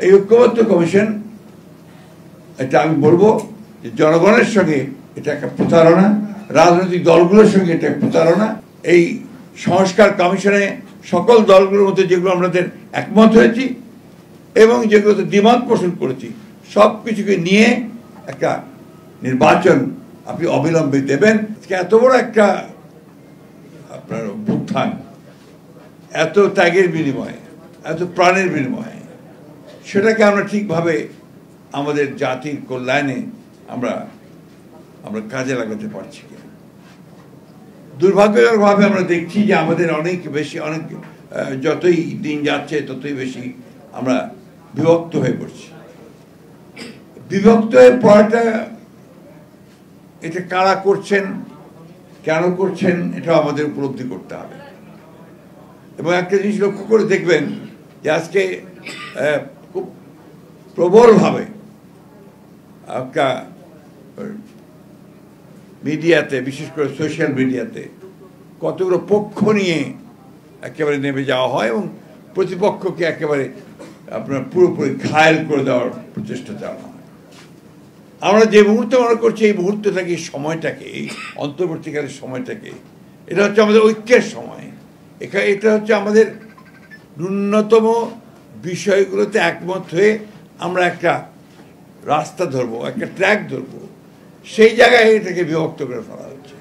এই ঐক্যবদ্ধ কমিশন, এটা আমি বলবো যে জনগণের সঙ্গে এটা একটা প্রতারণা, রাজনৈতিক দলগুলোর সঙ্গে এটা প্রতারণা। এই সংস্কার কমিশনে সকল দলগুলোর মধ্যে যেগুলো আমাদের একমত হয়েছি এবং যেগুলোতে দ্বিমত পোষণ করেছি সব কিছুকে নিয়ে একটা নির্বাচন আপনি অবিলম্বে দেবেন। এত বড় একটা আপনার অভ্যুত্থান, এত ত্যাগের বিনিময়ে, এত প্রাণের বিনিময়ে, সেটাকে আমরা ঠিকভাবে আমাদের জাতির কল্যাণে আমরা কাজে লাগাতে পারছি কিনা। দুর্ভাগ্যজনকভাবে আমরা দেখছি যে আমাদের অনেক যতই দিন যাচ্ছে ততই বেশি আমরা বিভক্ত হয়ে পড়ছি। বিভক্ত হয়ে পড়াটা, এটা কারা করছেন, কেন করছেন, এটা আমাদের উপলব্ধি করতে হবে। এবং একটা জিনিস লক্ষ্য করে দেখবেন যে আজকে খুব প্রবলভাবে একটা মিডিয়াতে, বিশেষ করে সোশ্যাল মিডিয়াতে কতগুলো পক্ষ নিয়ে একেবারে নেমে যাওয়া হয় এবং প্রতিপক্ষকে একেবারে আপনার পুরোপুরি ঘায়েল করে দেওয়ার প্রচেষ্টা চালানো হয়। আমরা যে মুহূর্তে মনে করছি এই মুহূর্তটাকে, সময়টাকে, এই অন্তর্বর্তীকালের সময়টাকে, এটা হচ্ছে আমাদের ঐক্যের সময়। এটা হচ্ছে আমাদের ন্যূনতম বিষয়গুলোতে একমত হয়ে আমরা একটা রাস্তা ধরবো, একটা ট্র্যাক ধরবো। সেই জায়গায় এটাকে বিভক্ত করে ফেলা হচ্ছে।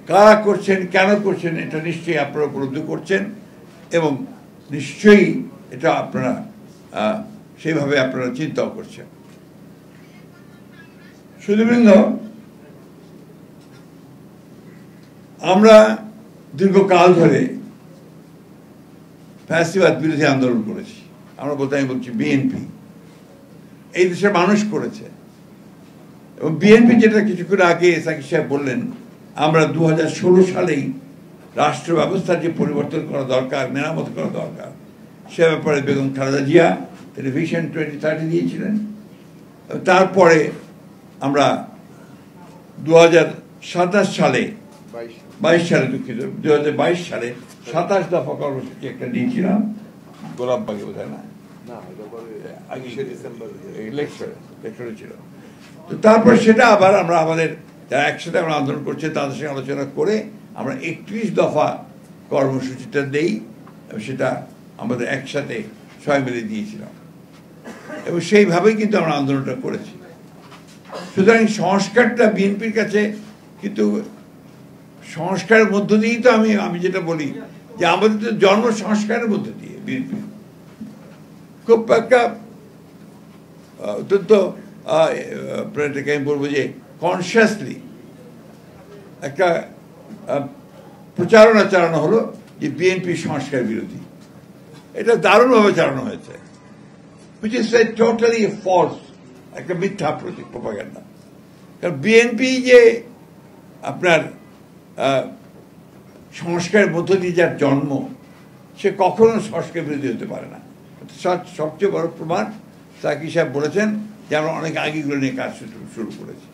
কারা করছেন, কেন করছেন, এটা নিশ্চয়ই আপনারা উপলব্ধি করছেন এবং নিশ্চয়ই এটা আপনারা সেইভাবে আপনারা চিন্তাও করছেন। সুধীবৃন্দ, আমরা দীর্ঘকাল ধরে ফ্যাসিবাদ বিরোধী আন্দোলন করেছি। আমি বলছি বিএনপি, এই দেশের মানুষ করেছে। এবং বিএনপি যেটা কিছুক্ষণ আগে সাকিব সাহেব বললেন, আমরা 2016 সালেই রাষ্ট্র ব্যবস্থার যে পরিবর্তন করা দরকার, মেরামত করা দরকার, সে ব্যাপারে বেগম খালেদা জিয়া তিনি ভিশন 2030 দিয়েছিলেন। তারপরে আমরা 2027 সালে 2022 সালে 27 দফা কর্মসূচি একটা দিয়েছিলাম, গোলাপবাগে বোধহয় না, লেকচারে ছিল। তো তারপর সেটা আবার আমরা আমাদের যারা একসাথে আমরা আন্দোলন করছে তাদের সঙ্গে আলোচনা করে আমরা 31 দফা কর্মসূচিটা দেই এবং সেটা আমাদের একসাথে সবাই মিলে দিয়েছিলাম এবং সেইভাবেই কিন্তু আমরা আন্দোলনটা করেছি। সুতরাং সংস্কারটা বিএনপির কাছে, কিন্তু সংস্কারের মধ্য দিয়েই তো আমি যেটা বলি যে আমাদের তো জন্ম সংস্কারের মধ্য দিয়ে বিএনপি খুব একটা অত্যন্ত এটাকে আমি বলবো যে কনসিয়াসলি একটা প্রচারণা চালানো হলো যে বিএনপি সংস্কার বিরোধী। এটা দারুণভাবে চালানো হয়েছে, which is totally false, একটা মিথ্যা প্রপাগান্ডা। কারণ বিএনপি যে আপনার সংস্কারের মধ্য দিয়ে যার জন্ম, সে কখনো সংস্কার বিরোধী হতে পারে না। সবচেয়ে বড় প্রমাণ সাকিব সাহেব বলেছেন যে আমরা অনেক আগেগুলো নিয়ে কাজ শুরু করেছি।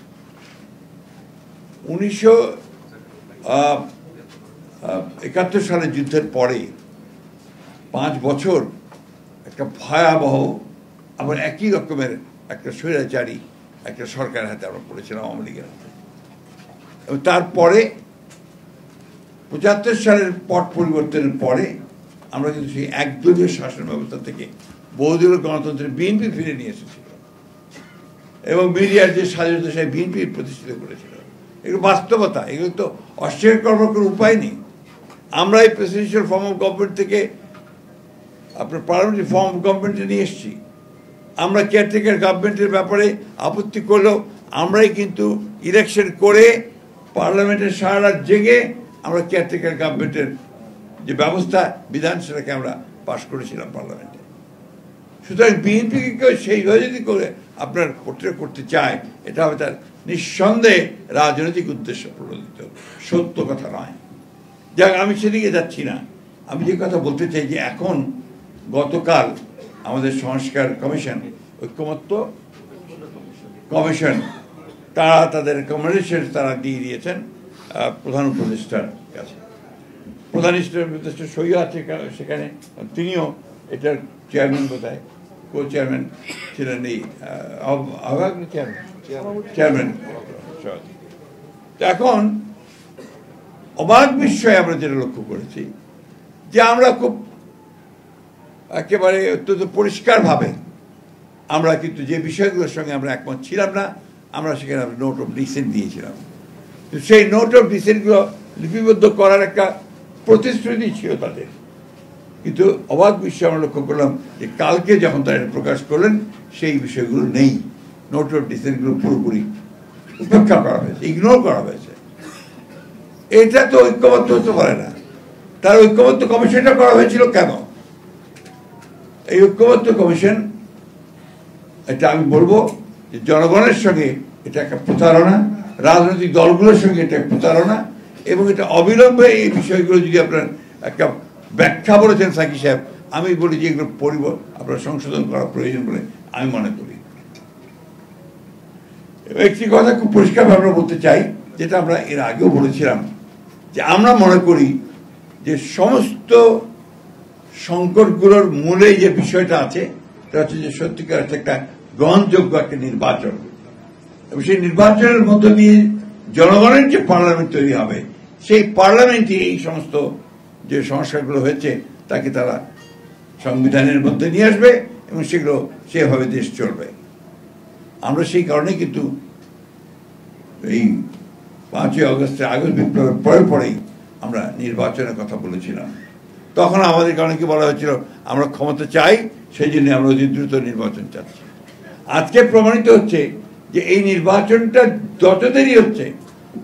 1971 সালের যুদ্ধের পরে 5 বছর একটা ভয়াবহ, আবার একই রকমের একটা স্বৈরাচারী একটা সরকার হাতে আমরা পড়েছিলাম, আওয়ামী লীগের হাতে। এবং তারপরে 75 সালের পট পরিবর্তনের পরে আমরা কিন্তু সেই একদলীয় শাসন ব্যবস্থা থেকে বহুদলীয় গণতন্ত্রের বিএনপি ফিরে নিয়ে এসেছিল এবং মিডিয়ার যে স্বাধীনতা সেই বিএনপি প্রতিষ্ঠিত করেছিল। এগুলো বাস্তবতা, এগুলো তো অস্বীকার করার কোনো উপায় নেই। আমরা এই প্রেসিডেন্সিয়াল ফর্ম অফ গভর্নমেন্ট থেকে আপনার পার্লামেন্টারি ফর্ম অফ গভর্নমেন্টে নিয়ে এসেছি। আমরা কেয়ারটেকার গভর্নমেন্টের ব্যাপারে আপত্তি করলেও আমরাই কিন্তু ইলেকশন করে পার্লামেন্টের সারা রাত জেগে আমরা কেয়ারটেকার গভর্নমেন্টের যে ব্যবস্থা, বিধান, সেটাকে আমরা পাশ করেছিলাম পার্লামেন্টে। সুতরাং বিএনপিকে কেউ সেইভাবে যদি করে আপনার পোর্ট্রেট করতে চায়, এটা হবে তার নিঃসন্দেহে রাজনৈতিক উদ্দেশ্য প্রণোদিত, সত্য কথা নয়। যাক, আমি সেদিকে যাচ্ছি না। আমি যে কথা বলতে চাই যে এখন গতকাল আমাদের সংস্কার কমিশন, ঐক্যমত্য কমিশন, তারা তাদের রেকমেন্ডেশন তারা দিয়ে দিয়েছেন প্রধান উপদেষ্টার কাছে। প্রধান উপদেষ্টার সই আছে সেখানে, তিনিও এটার চেয়ারম্যান বোধহয়, কো চেয়ারম্যান ছিলেন এই আহ্বায়ক চেয়ারম্যান। এখন অবাক বিস্ময়ে আমরা যেটা লক্ষ্য করেছি যে আমরা খুব একেবারে অত্যন্ত পরিষ্কারভাবে আমরা কিন্তু যে বিষয়গুলোর সঙ্গে আমরা একমত ছিলাম না আমরা সেখানে নোট অফ ডিসেন্ট দিয়েছিলাম। সেই নোট অফ ডিসেন্টগুলো লিপিবদ্ধ করার একটা প্রতিশ্রুতি ছিল তাদের, কিন্তু অবাক বিষয় আমরা লক্ষ্য করলাম যে কালকে যখন তারা প্রকাশ করলেন সেই বিষয়গুলো নেই। নোট অফ ডিসেন্টগুলো পুরোপুরি উপেক্ষা করা হয়েছে, ইগনোর করা হয়েছে। এটা তো ঐক্যবদ্ধ হতে পারে না। তার ঐক্যবদ্ধ কমিশনটা করা হয়েছিল কেন? এই ঐক্যবদ্ধ কমিশন, এটা আমি বলবো যে জনগণের সঙ্গে এটা একটা প্রতারণা, রাজনৈতিক দলগুলোর সঙ্গে এটা প্রতারণা, এবং এটা অবিলম্বে এই বিষয়গুলো যদি আপনার একটা ব্যাখ্যা বলেছেন সাকি সাহেব, আমি বলি যে এগুলো আপনার সংশোধন করা প্রয়োজন বলে আমি মনে করি। একটি কথা খুব পরিষ্কারভাবে আমরা বলতে চাই, যেটা আমরা এর আগেও বলেছিলাম, যে আমরা মনে করি যে সমস্ত সংকটগুলোর মূলে যে বিষয়টা আছে সেটা হচ্ছে যে সত্যিকার একটা গ্রহণযোগ্য একটা নির্বাচন, এবং সেই নির্বাচনের মধ্য দিয়ে জনগণের যে পার্লামেন্ট তৈরি হবে, সেই পার্লামেন্টে এই সমস্ত যে সংস্কারগুলো হয়েছে তাকে তারা সংবিধানের মধ্যে নিয়ে আসবে এবং সেগুলো সেভাবে দেশ চলবে। আমরা সেই কারণে কিন্তু এই 5ই আগস্টের আগস্ট বিপ্লবের পরেই আমরা নির্বাচনের কথা বলেছিলাম। তখন আমাদের কারণে কি বলা হয়েছিল, আমরা ক্ষমতা চাই, সেই জন্য আমরা অতি দ্রুত নির্বাচন চাচ্ছি। আজকে প্রমাণিত হচ্ছে যে এই নির্বাচনটা যত দেরি হচ্ছে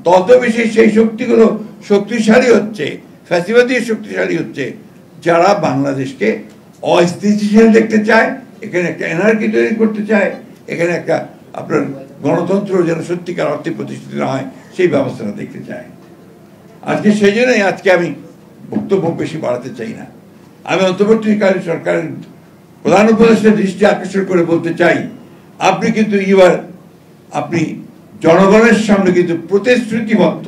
তত বেশি সেই শক্তিগুলো শক্তিশালী হচ্ছে, ফ্যাসিবাদী শক্তিশালী হচ্ছে, যারা বাংলাদেশকে অস্থিতিশীল দেখতে চায়, এখানে একটা এনার্কি তৈরি করতে চায়, এখানে একটা আপনার গণতন্ত্র যেন সত্যিকার অর্থে প্রতিষ্ঠিত না হয় সেই ব্যবস্থাটা দেখতে চায়। আজকে সেই জন্যই আজকে আমি বক্তব্য বেশি বাড়াতে চাই না। আমি অন্তর্বর্তীকালীন সরকারের প্রধান উপদেষ্টার দৃষ্টি আকর্ষণ করে বলতে চাই, আপনি কিন্তু এবার আপনি জনগণের সামনে কিন্তু প্রতিশ্রুতিবদ্ধ,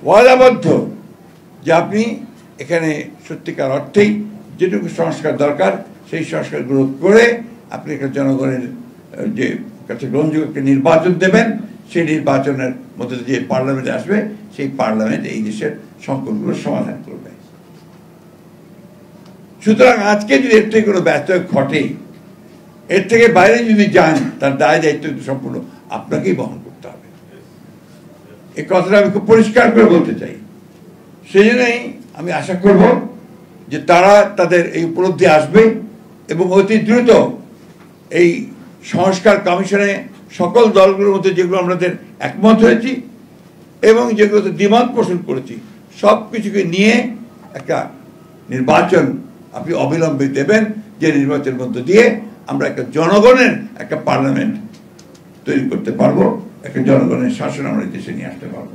ওয়াদাবদ্ধ যে আপনি এখানে সত্যিকার অর্থেই যেটুকু সংস্কার দরকার সেই সংস্কারগুলো করে আপনি একটা জনগণের যে কাছে গ্রহণযোগ্য একটা নির্বাচন দেবেন, সেই নির্বাচনের মধ্যে যে পার্লামেন্টে আসবে সেই পার্লামেন্ট এই দেশের সংকটগুলোর সমাধান করবে। সুতরাং আজকে যদি এর থেকে কোনো ব্যত্যয় ঘটে, এর থেকে বাইরে যদি যান, তার দায় দায়িত্ব সম্পূর্ণ আপনাকেই বহন করতে হবে। এই কথাটা আমি খুব পরিষ্কার করে বলতে চাই। সেই জন্যই আমি আশা করব যে তারা তাদের এই উপলব্ধি আসবে এবং অতি দ্রুত এই সংস্কার কমিশনে সকল দলগুলোর মধ্যে যেগুলো আমাদের একমত হয়েছি এবং যেগুলোতে দ্বিমত পোষণ করেছি সব কিছুকে নিয়ে একটা নির্বাচন আপনি অবিলম্বে দেবেন, যে নির্বাচনের মধ্য দিয়ে আমরা একটা জনগণের একটা পার্লামেন্ট তৈরি করতে পারবো, একটা জনগণের শাসন আমরা দেশে নিয়ে আসতে পারবো।